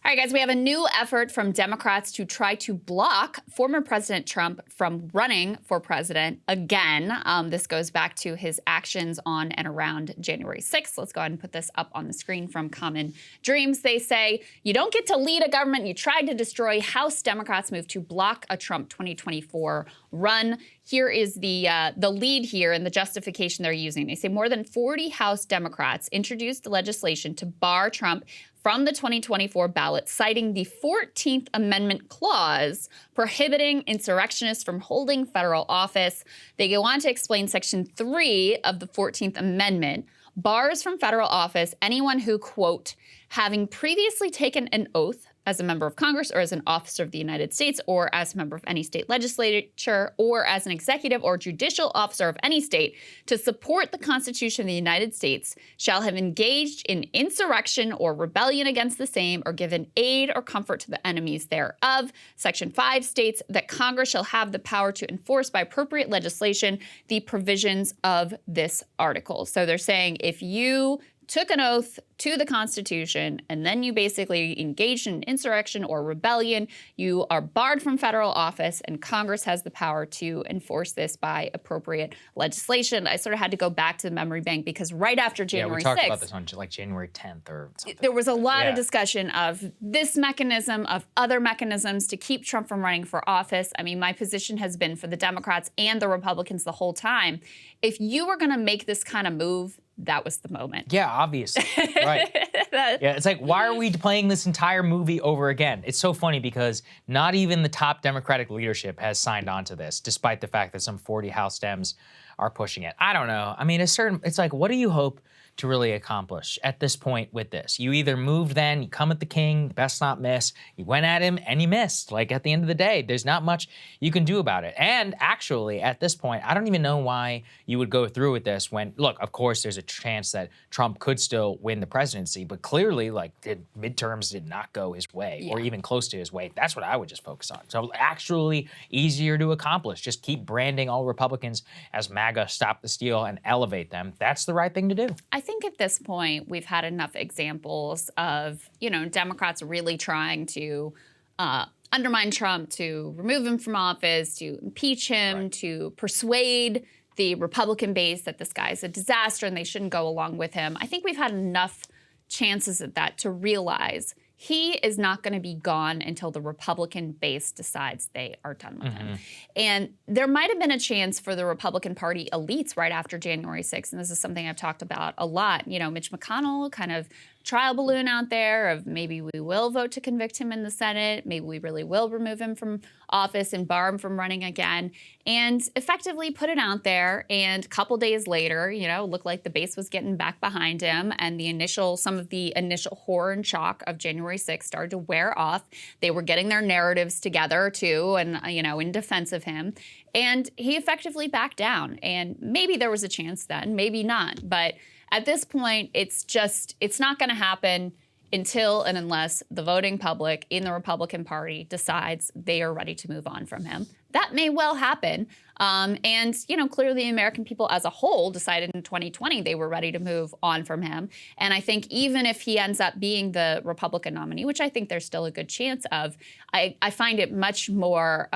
All right, guys, we have a new effort from Democrats to try to block former President Trump from running for president again. This goes back to his actions on and around January 6th. Let's go ahead and put this up on the screen from Common Dreams. They say, you don't get to lead a government you tried to destroy. House Democrats move to block a Trump 2024 run. Here is the lead here and the justification they're using. They say more than 40 House Democrats introduced legislation to bar Trump from the 2024 ballot, citing the 14th Amendment clause prohibiting insurrectionists from holding federal office. They go on to explain Section 3 of the 14th Amendment bars from federal office anyone who, quote, having previously taken an oath as a member of Congress or as an officer of the United States or as a member of any state legislature or as an executive or judicial officer of any state to support the Constitution of the United States shall have engaged in insurrection or rebellion against the same or given aid or comfort to the enemies thereof. Section 5 states that Congress shall have the power to enforce by appropriate legislation the provisions of this article. So they're saying if you took an oath to the Constitution, and then you basically engaged in insurrection or rebellion, you are barred from federal office, and Congress has the power to enforce this by appropriate legislation. I sort of had to go back to the memory bank because right after January 6th— Yeah, we talked about this on like January 10th or something. There was a lot of discussion of this mechanism, of other mechanisms to keep Trump from running for office. I mean, my position has been for the Democrats and the Republicans the whole time. If you were going to make this kind of move, that was the moment. Yeah, obviously. Right. Yeah, it's like, why are we playing this entire movie over again? It's so funny because not even the top Democratic leadership has signed on to this, despite the fact that some 40 House Dems are pushing it. I don't know. I mean, it's like, what do you hope to really accomplish at this point with this? You either moved then, you come at the king, best not miss. You went at him and you missed. Like, at the end of the day, there's not much you can do about it. And actually, at this point, I don't even know why you would go through with this when, look, of course, there's a chance that Trump could still win the presidency, but clearly, like, the midterms did not go his way or even close to his way. That's what I would just focus on. So actually easier to accomplish. Just keep branding all Republicans as MAGA, stop the steal, and elevate them. That's the right thing to do. I think at this point, we've had enough examples of, Democrats really trying to undermine Trump, to remove him from office, to impeach him, to persuade the Republican base that this guy's a disaster and they shouldn't go along with him. I think we've had enough chances at that to realize he is not going to be gone until the Republican base decides they are done with him. And there might have been a chance for the Republican Party elites right after January 6th, and this is something I've talked about a lot. Mitch McConnell kind of trial balloon out there of maybe we will vote to convict him in the Senate, maybe we really will remove him from office and bar him from running again, and effectively put it out there. And a couple days later, looked like the base was getting back behind him, and some of the initial horror and shock of January 6th started to wear off. They were getting their narratives together too, and in defense of him. And he effectively backed down. And maybe there was a chance then, maybe not. But at this point, it's not going to happen until and unless the voting public in the Republican Party decides they are ready to move on from him. That may well happen. And clearly the American people as a whole decided in 2020 they were ready to move on from him. And I think even if he ends up being the Republican nominee, which I think there's still a good chance of, I find it much more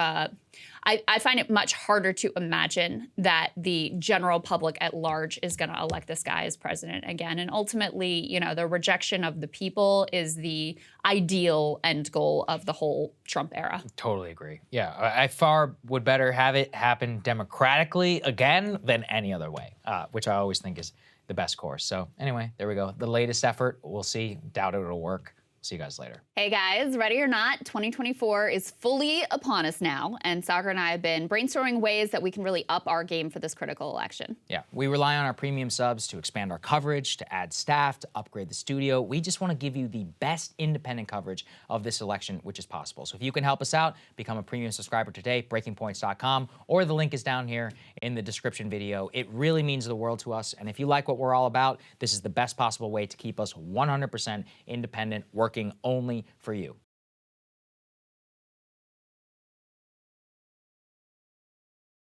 I find it much harder to imagine that the general public at large is going to elect this guy as president again. And ultimately, the rejection of the people is the ideal end goal of the whole Trump era. Totally agree. Yeah, I far would better have it happen democratically again than any other way, which I always think is the best course. So anyway, there we go. The latest effort. We'll see. Doubt it'll work. See you guys later. Hey guys, ready or not, 2024 is fully upon us now, and Saagar and I have been brainstorming ways that we can really up our game for this critical election. Yeah, we rely on our premium subs to expand our coverage, to add staff, to upgrade the studio. We just want to give you the best independent coverage of this election, which is possible. So if you can help us out, become a premium subscriber today, breakingpoints.com, or the link is down here in the description video. It really means the world to us, and if you like what we're all about, this is the best possible way to keep us 100% independent, working only for you.